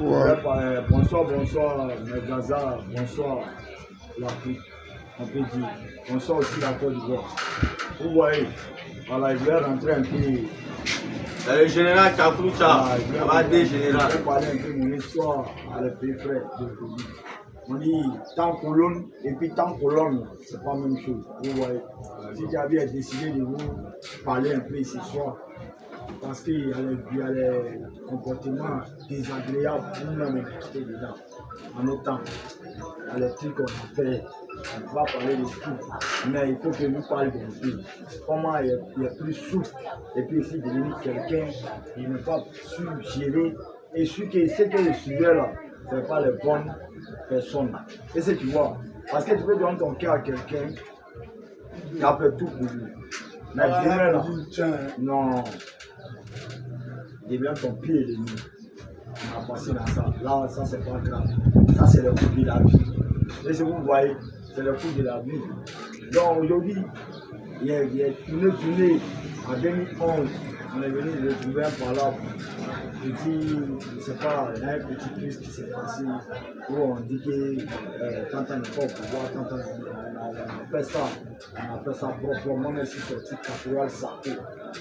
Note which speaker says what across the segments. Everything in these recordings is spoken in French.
Speaker 1: Ouais. Bonsoir, bonsoir, Gaza, bonsoir, l'Afrique, on peut dire. Bonsoir aussi la Côte d'Ivoire. Vous voyez, voilà, je vais rentrer un peu.
Speaker 2: Le général Kakoucha,
Speaker 1: Je vais parler un peu de mon histoire à le pays frère de pays. On dit tant colonne et puis tant colonne, c'est pas la même chose. Vous voyez, si j'avais décidé de vous parler un peu ce soir, parce qu'il y a les comportements désagréables pour nous expliquer dedans. En nos temps, il y a les trucs qu'on a fait. On va parler de tout, mais il faut que nous parlions d'un peu. Comment il est plus souple et puis essayer de devenir quelqu'un qui n'est pas suggéré et ce que je suivais là, ce n'est pas les bonnes personnes. Et c'est tu vois, parce que tu peux donner ton cœur à quelqu'un qui a fait tout pour lui. Mais demain là, non. Devient ton pire ennemi. On a passé dans ça. Là, ça, c'est pas grave. Ça, c'est le coup de la vie. Et si vous voyez, c'est le coup de la vie. Donc, aujourd'hui, il y a une tournée en 2011. On est venu le trouver par là. Petit, je ne sais pas, il y a un petit plus qui s'est passé où on dit que quand on n'est pas au pouvoir, quand on appelle ça proprement, on est sorti Caporal Sako,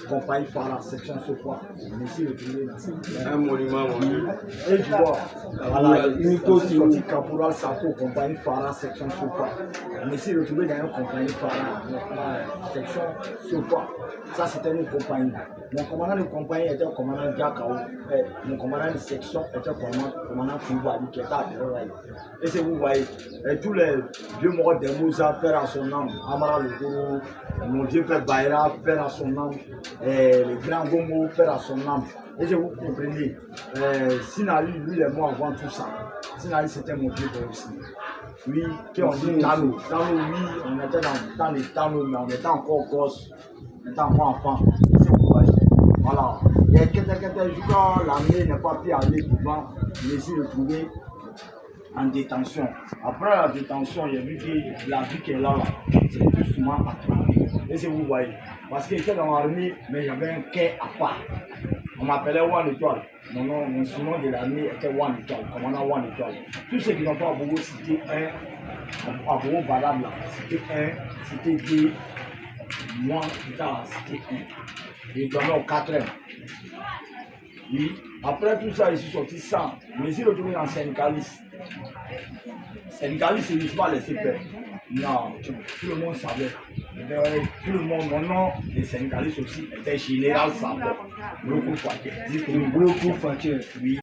Speaker 1: compagnie Farah, section Sofa. On est ici retrouvé dans cette
Speaker 2: un monument.
Speaker 1: Et tu vois, voilà, Unito sorti Caporal Sako, compagnie Farah, section Sofa. On est ici retrouvé dans une compagnie Farah, section Sofa. Ça, c'était une compagnie. Mon commandant de compagnie était le commandant Diakao. Mon commandant de section était le commandant Koumbali qui était à Terre. Et si vous voyez, tous les vieux morts des Moussa, père à son âme, Amara Logo, mon vieux père Baïra, père à son âme, le grand Gomo, père à son âme. Et si vous comprenez, Sinali, lui, il est mort avant tout ça. Sinali, c'était mon vieux père aussi. Oui, qui on dit Tano. Tano, oui, on était dans les Tano, mais on était encore gosse, on était encore enfant. Voilà. Il y a quelques jours, l'armée n'a pas pu aller devant, mais s'est retrouvé en détention. Après la détention, il y a vu que la vie qui est là, c'est tout souvent attrapé. Et si vous voyez, parce qu'il était dans l'armée, mais j'avais un quai à part. On m'appelait One Étoile. Mon surnom de l'armée était One Étoile, commandant One Étoile. Tous ceux qui n'ont pas à Bobo, c'était un, à Bobo Balable, c'était un, c'était deux, moi, c'était un. Et il donnait au 4e. Oui. Après tout ça, il suis sorti sans. Mais il est retourné en syndicaliste. Syndicaliste, il ne s'est pas laissé faire. Non, tout le monde savait. Tout le monde, mon nom de syndicaliste aussi était Général Sabot. Beaucoup Faké. Oui.